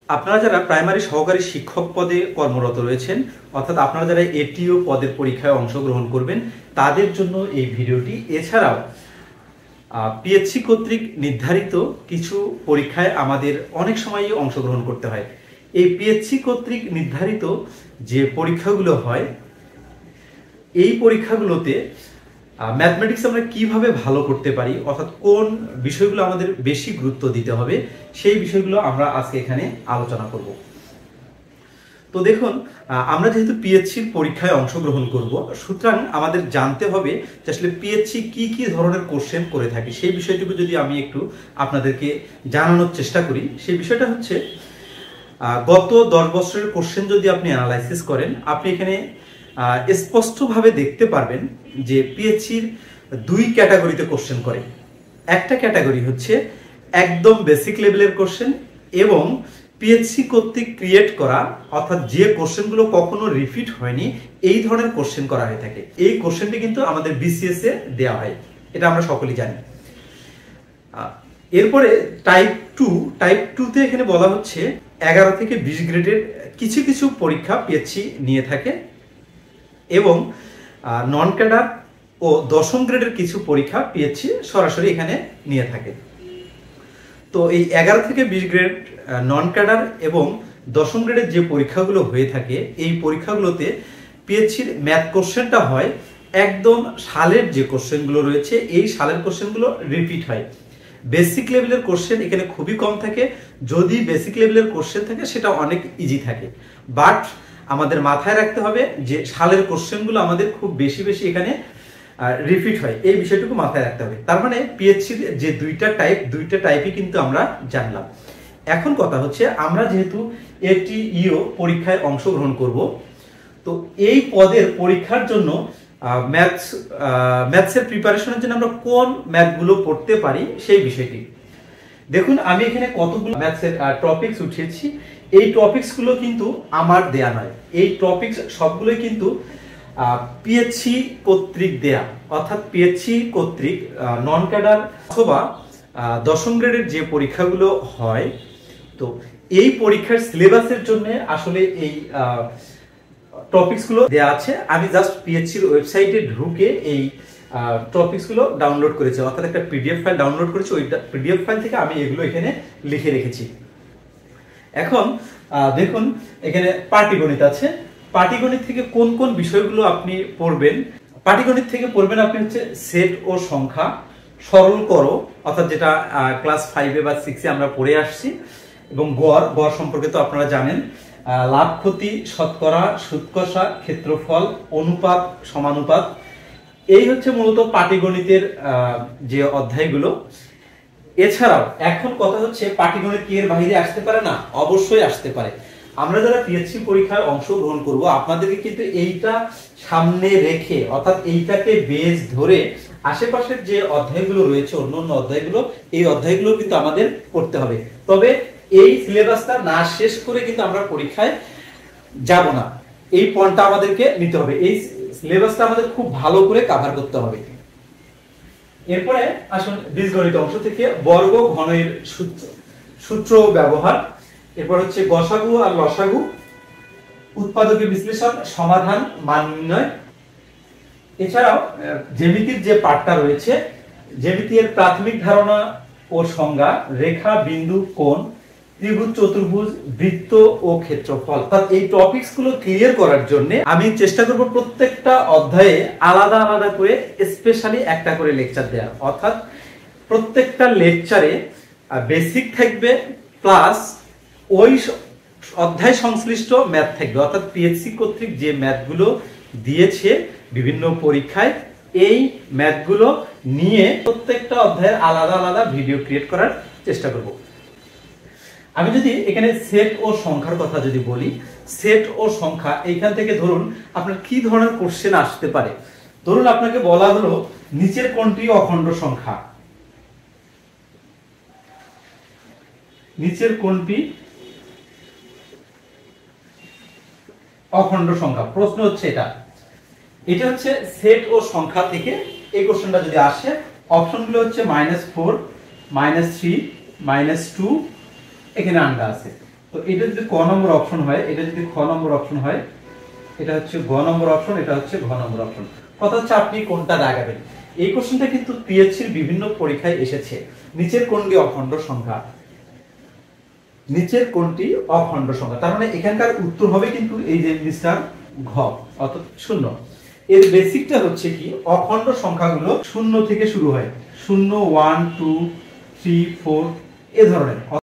আপনারা যারা প্রাইমারি সহকারী শিক্ষক পদে কর্মরত রয়েছেন, অর্থাৎ আপনারা যারা এটিও পদের পরীক্ষায় অংশগ্রহণ করবেন, তাদের জন্য এই ভিডিওটি। এছাড়াও পিএইচসি কর্তৃক নির্ধারিত কিছু পরীক্ষায় আমাদের অনেক সময়ই অংশগ্রহণ করতে হয়। এই পিএইচসি কর্তৃক নির্ধারিত যে পরীক্ষাগুলো হয়, এই পরীক্ষাগুলোতে ম্যাথমেটিক্স আমরা কিভাবে ভালো করতে পারি, অর্থাৎ কোন বিষয়গুলো আমাদের বেশি গুরুত্ব দিতে হবে, সেই বিষয়গুলো আমরা আজকে এখানে আলোচনা করব। তো দেখুন, আমরা যেহেতু পিএইচসির পরীক্ষায় অংশগ্রহণ করব, সুতরাং আমাদের জানতে হবে যে আসলে পিএইচসি কি কি ধরনের কোশ্চেন করে থাকে। সেই বিষয়টুকু যদি আমি একটু আপনাদেরকে জানানোর চেষ্টা করি, সেই বিষয়টা হচ্ছে গত 10 বছরের কোশ্চেন যদি আপনি অ্যানালাইসিস করেন, আপনি এখানে স্পষ্টভাবে দেখতে পারবেন যে পিএইচসির 2 ক্যাটাগরিতে কোশ্চেন করে। একটা ক্যাটাগরি হচ্ছে একদম বেসিক লেভেলের কোশ্চেন, এবং পিএইচসি কর্তৃক ক্রিয়েট করা, অর্থাৎ যে কোশ্চেনগুলো কখনো রিপিট হয়নি, এই ধরনের কোশ্চেন করা হয়ে থাকে। এই কোশ্চেনটি কিন্তু আমাদের বিসিএস এ দেওয়া হয়, এটা আমরা সকলেই জানি। এরপরে টাইপ 2 তে এখানে বলা হচ্ছে 11 থেকে 20 গ্রেডের কিছু কিছু পরীক্ষা পিএইচসি নিয়ে থাকে, এবং নন ক্যাডার ও 10ম গ্রেডের কিছু পরীক্ষা পিএইচসি সরাসরি এখানে নিয়ে থাকে। তো এই 11 থেকে 20 গ্রেড নন ক্যাডার এবং 10ম গ্রেডের যে পরীক্ষাগুলো হয়ে থাকে, এই পরীক্ষাগুলোতে পিএইচসির ম্যাথ কোশ্চেনটা হয় একদম সালের যে কোশ্চেনগুলো রয়েছে, এই সালের কোশ্চেনগুলো রিপিট হয়। বেসিক লেভেলের কোশ্চেন এখানে খুবই কম থাকে। যদি বেসিক লেভেলের কোশ্চেন থাকে, সেটা অনেক ইজি থাকে, বাট আমাদের মাথায় রাখতে হবে যে সালের কোশ্চেনগুলো আমাদের খুব বেশি এখানে রিপিট হয়, এই বিষয়টুকু মাথায় রাখতে হবে। তার মানে পিএইচসির যে দুইটা টাইপই কিন্তু আমরা জানলাম। এখন কথা হচ্ছে, আমরা যেহেতু এটিইও পরীক্ষায় অংশগ্রহণ করব, তো এই পদের পরীক্ষার জন্য ম্যাথসের প্রিপারেশনের জন্য আমরা কোন ম্যাথগুলো পড়তে পারি, সেই বিষয়টি দেখুন। আমি এখানে কতগুলো ম্যাথসের টপিকস উঠিয়েছি। এই টপিকসগুলো কিন্তু আমার দেয়া নয়, এই টপিকস সবগুলোই কিন্তু পিএইচসি কর্তৃক দেয়া, অর্থাৎ পিএইচসি কর্তৃক নন ক্যাডার অথবা 10ম গ্রেডের যে পরীক্ষাগুলো হয়, তো এই পরীক্ষার সিলেবাসের জন্য আসলে এই টপিকসগুলো দেয়া আছে। আমি জাস্ট পিএইচসির ওয়েবসাইটে ঢুকে এই টপিকসগুলো ডাউনলোড করেছি, অর্থাৎ একটা পিডিএফ ফাইল ডাউনলোড করেছি। ওই পিডিএফ ফাইল থেকে আমি এগুলো এখানে লিখে রেখেছি। এখন দেখুন, এখানে পাটিগণিত আছে। পাটিগণিত থেকে কোন কোন বিষয়গুলো আপনি পড়বেন? পাটিগণিত থেকে পড়বেন আপনি হচ্ছে সেট ও সংখ্যা, সরল করো, অর্থাৎ যেটা ক্লাস 5 বা 6 আমরা পড়ে আসছি, এবং গড় সম্পর্কে তো আপনারা জানেন। লাভ ক্ষতি, শতকরা, সুদ কষা, ক্ষেত্রফল, অনুপাত, সমানুপাত, এই হচ্ছে মূলত পাটিগণিতের যে অধ্যায়গুলো। এছাড়াও এখন কথা হচ্ছে, পাটিগণিত কি এর বাইরে আসতে পারে? না, অবশ্যই আসতে পারে। আমরা যারা পিএইচসি পরীক্ষায় অংশগ্রহণ করব, আপনাদেরকে কিন্তু এইটা সামনে রেখে, অর্থাৎ এইটাকে বেস ধরে আশেপাশের যে অধ্যায়গুলো রয়েছে, অন্যান্য অধ্যায়গুলো, এই অধ্যায়গুলো কিন্তু আমাদের পড়তে হবে। তবে এই সিলেবাসটা না শেষ করে কিন্তু আমরা পরীক্ষায় যাব না, এই পয়েন্টটা আমাদেরকে নিতে হবে। এই সিলেবাসটা আমাদের খুব ভালো করে কভার করতে হবে। এরপরে আসুন বীজগণিত অংশ থেকে বর্গ ঘনের সূত্র ব্যবহার, এরপর হচ্ছে গসাগু আর লসাগু, উৎপাদকের বিশ্লেষণ, সমাধান, মান নির্ণয়। এছাড়াও জ্যামিতির যে পার্টটা রয়েছে, জ্যামিতির প্রাথমিক ধারণা ও সংজ্ঞা, রেখা, বিন্দু, কোণ, ত্রিভুজ, চতুর্ভুজ, বৃত্ত ও ক্ষেত্রফল। অর্থাৎ এই টপিকস গুলো ক্লিয়ার করার জন্য আমি চেষ্টা করব প্রত্যেকটা অধ্যায়ে আলাদা আলাদা করে স্পেশালি একটা করে লেকচার দেওয়ার, অর্থাৎ প্রত্যেকটা লেকচারে বেসিক থাকবে, প্লাস ওই অধ্যায় সংশ্লিষ্ট ম্যাথ থাকবে। অর্থাৎ পিএইচসি কর্তৃক যে ম্যাথগুলো দিয়েছে বিভিন্ন পরীক্ষায়, এই ম্যাথগুলো নিয়ে প্রত্যেকটা অধ্যায়ের আলাদা আলাদা ভিডিও ক্রিয়েট করার চেষ্টা করব। আমি যদি এখানে সেট ও সংখ্যার কথা যদি বলি, সেট ও সংখ্যা, এইখান থেকে ধরুন আপনার কি ধরনের কোশ্চেন আসতে পারে। ধরুন আপনাকে বলা হলো নিচের কোনটি অখণ্ড সংখ্যা, নিচের কোনটি অখণ্ড সংখ্যা। প্রশ্ন হচ্ছে এটা হচ্ছে সেট ও সংখ্যা থেকে এই কোশ্চেনটা যদি আসে, অপশনগুলো হচ্ছে -4, -3, -2, এখানে আন্ডা আছে। তো এটা যদি ক নম্বর অপশন হয়, এটা যদি খ নম্বর অপশন হয়, এটা হচ্ছে গ নম্বর অপশন, এটা হচ্ছে ঘ নম্বর অপশন। কথা হচ্ছে আপনি কোনটা দাগাবেন। এই কোশ্চেনটা কিন্তু পিএসসির বিভিন্ন পরীক্ষায় এসেছে। নিচের কোনটি অখণ্ড সংখ্যা, নিচের কোনটি অখণ্ড সংখ্যা, তার মানে এখানকার উত্তর হবে কিন্তু এই যে মিস্টার ঘ, অর্থাৎ শূন্য। এর বেসিকটা হচ্ছে কি, অখণ্ড সংখ্যাগুলো শূন্য থেকে শুরু হয়, 0 1 2 3 4 এ ধরনের।